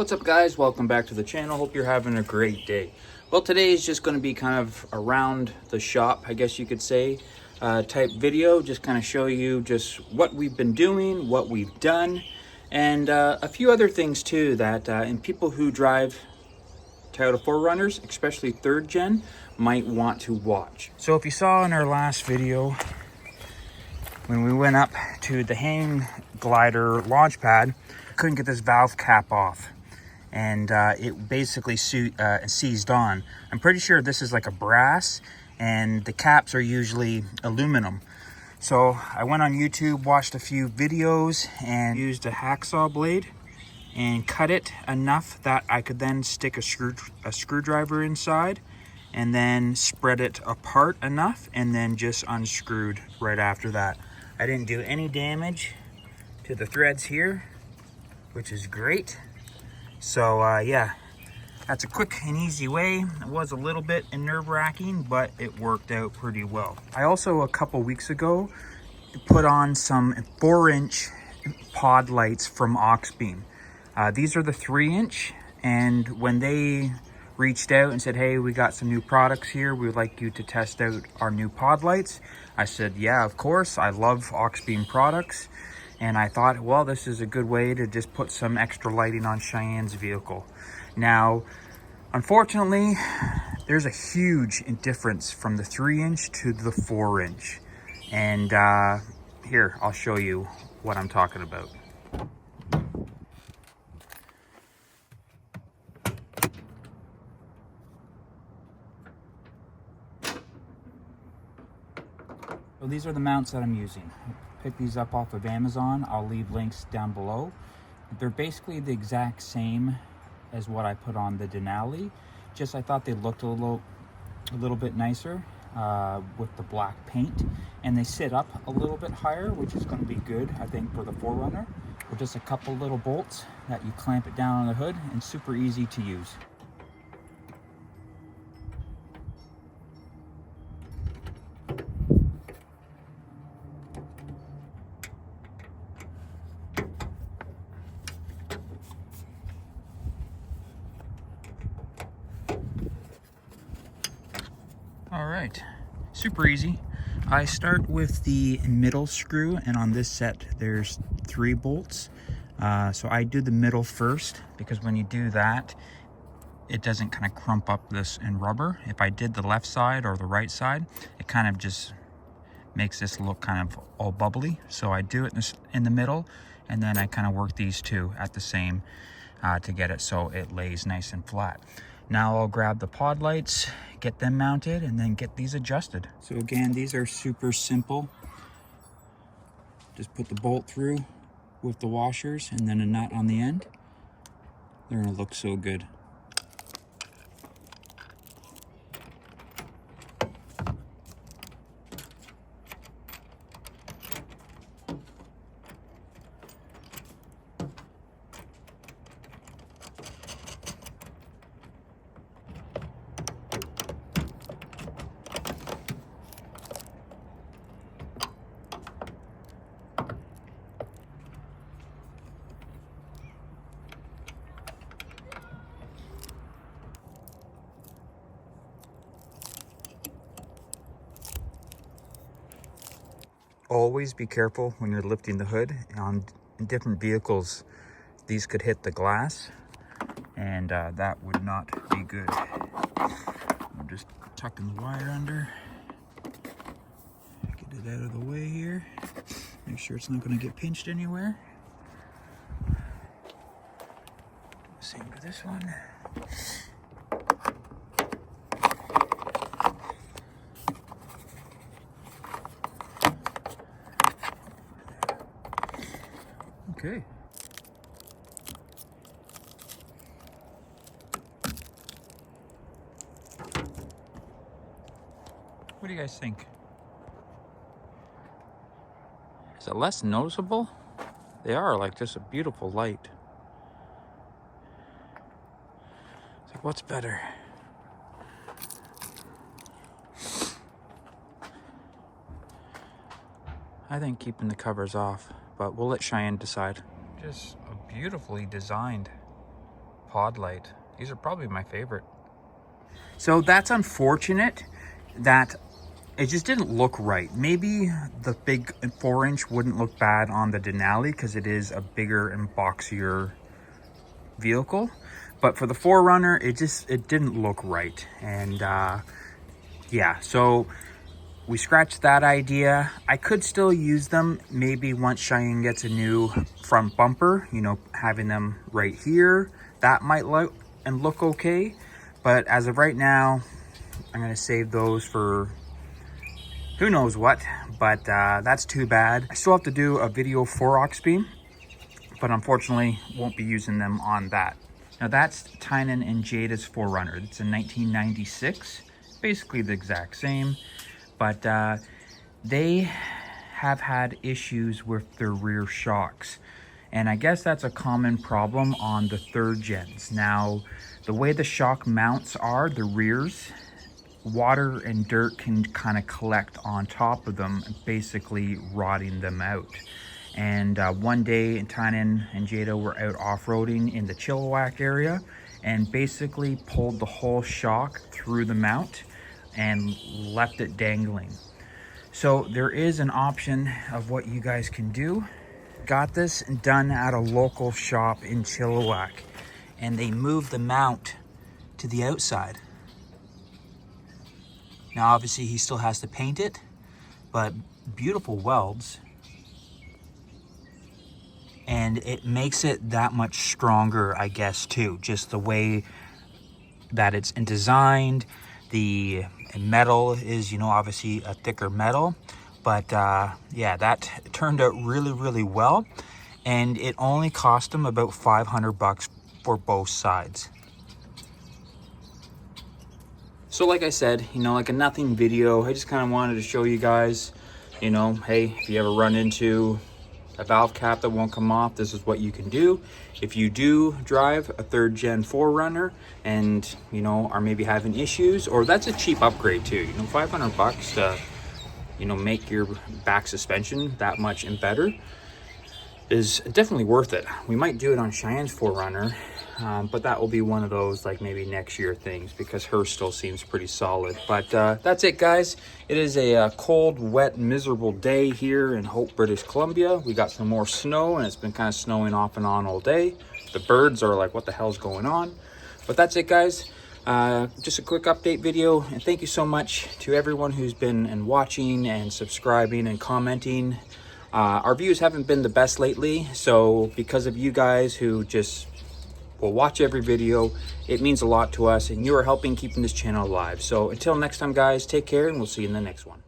What's up guys, welcome back to the channel. Hope you're having a great day. Well, today is just going to be kind of around the shop, I guess you could say, type video. Just kind of show you just what we've been doing, what we've done, and a few other things too that and people who drive Toyota 4Runners, especially 3rd gen, might want to watch. So if you saw in our last video, when we went up to the hang glider launch pad, I couldn't get this valve cap off. And it basically seized on. I'm pretty sure this is like a brass, and the caps are usually aluminum. So I went on YouTube, watched a few videos, and used a hacksaw blade and cut it enough that I could then stick a screwdriver inside, and then spread it apart enough, and then just unscrewed right after that. I didn't do any damage to the threads here, which is great. So yeah, that's a quick and easy way. It was a little bit nerve-wracking, but it worked out pretty well. I also, a couple weeks ago, put on some 4-inch pod lights from Oxbeam. These are the 3-inch, and when they reached out and said, hey, we got some new products here, we'd like you to test out our new pod lights, I said, yeah, of course. I love Oxbeam products. And I thought, well, this is a good way to just put some extra lighting on Cheyenne's vehicle. Now, unfortunately, there's a huge difference from the 3-inch to the 4-inch. And here, I'll show you what I'm talking about. So these are the mounts that I'm using. Pick these up off of Amazon. I'll leave links down below. They're basically the exact same as what I put on the Denali. Just I thought they looked a little bit nicer with the black paint, and they sit up a little bit higher, which is going to be good, I think, for the 4Runner. With just a couple little bolts that you clamp it down on the hood, and super easy to use. All right, super easy. I start with the middle screw, and on this set there's 3 bolts. So I do the middle first, because when you do that, it doesn't kind of crump up this in rubber. If I did the left side or the right side, it kind of just makes this look kind of all bubbly. So I do it in the middle, and then I kind of work these two at the same to get it so it lays nice and flat. Now I'll grab the pod lights, get them mounted, and then get these adjusted. So again, these are super simple. Just put the bolt through with the washers and then a nut on the end. They're gonna look so good. Always be careful when you're lifting the hood. On different vehicles, these could hit the glass, and that would not be good. I'm just tucking the wire under. Get it out of the way here. Make sure it's not going to get pinched anywhere. Same with this one. Okay. What do you guys think? Is it less noticeable? They are like just a beautiful light. It's like, what's better? I think keeping the covers off, but we'll let Cheyenne decide. Just a beautifully designed pod light. These are probably my favorite. So that's unfortunate that it just didn't look right. Maybe the big 4-inch wouldn't look bad on the Denali because it is a bigger and boxier vehicle. But for the 4Runner, it didn't look right. And yeah, so we scratched that idea. I could still use them maybe once Cheyenne gets a new front bumper, you know, having them right here. That might look okay. But as of right now, I'm gonna save those for who knows what, but that's too bad. I still have to do a video for Oxbeam, but unfortunately won't be using them on that. Now that's Tynan and Jada's 4Runner. It's a 1996, basically the exact same, but they have had issues with their rear shocks. And I guess that's a common problem on the 3rd gens. Now, the way the shock mounts are, the rears, water and dirt can kind of collect on top of them, basically rotting them out. And one day, Tynan and Jada were out off-roading in the Chilliwack area and basically pulled the whole shock through the mount and left it dangling. So there is an option of what you guys can do. Got this done at a local shop in Chilliwack, and they moved the mount to the outside. Now obviously he still has to paint it, but beautiful welds. And it makes it that much stronger, I guess, too. Just the way that it's designed. The metal is, you know, obviously a thicker metal. But yeah, that turned out really, really well. And it only cost them about $500 for both sides. So like I said, you know, like a nothing video, I just kind of wanted to show you guys, you know, hey, if you ever run into a valve cap that won't come off, this is what you can do. If you do drive a 3rd gen 4Runner and, you know, are maybe having issues, or that's a cheap upgrade too, you know, $500 to, you know, make your back suspension that much and better is definitely worth it. We might do it on Cheyenne's 4Runner, but that will be one of those like maybe next year things because hers still seems pretty solid. But that's it, guys. It is a cold, wet, miserable day here in Hope, British Columbia. We got some more snow, and it's been kind of snowing off and on all day. The birds are like, what the hell's going on? But that's it, guys. Just a quick update video, and thank you so much to everyone who's been watching and subscribing and commenting. Our views haven't been the best lately, so because of you guys who just will watch every video, it means a lot to us, and you are helping keeping this channel alive. So until next time, guys, take care, and we'll see you in the next one.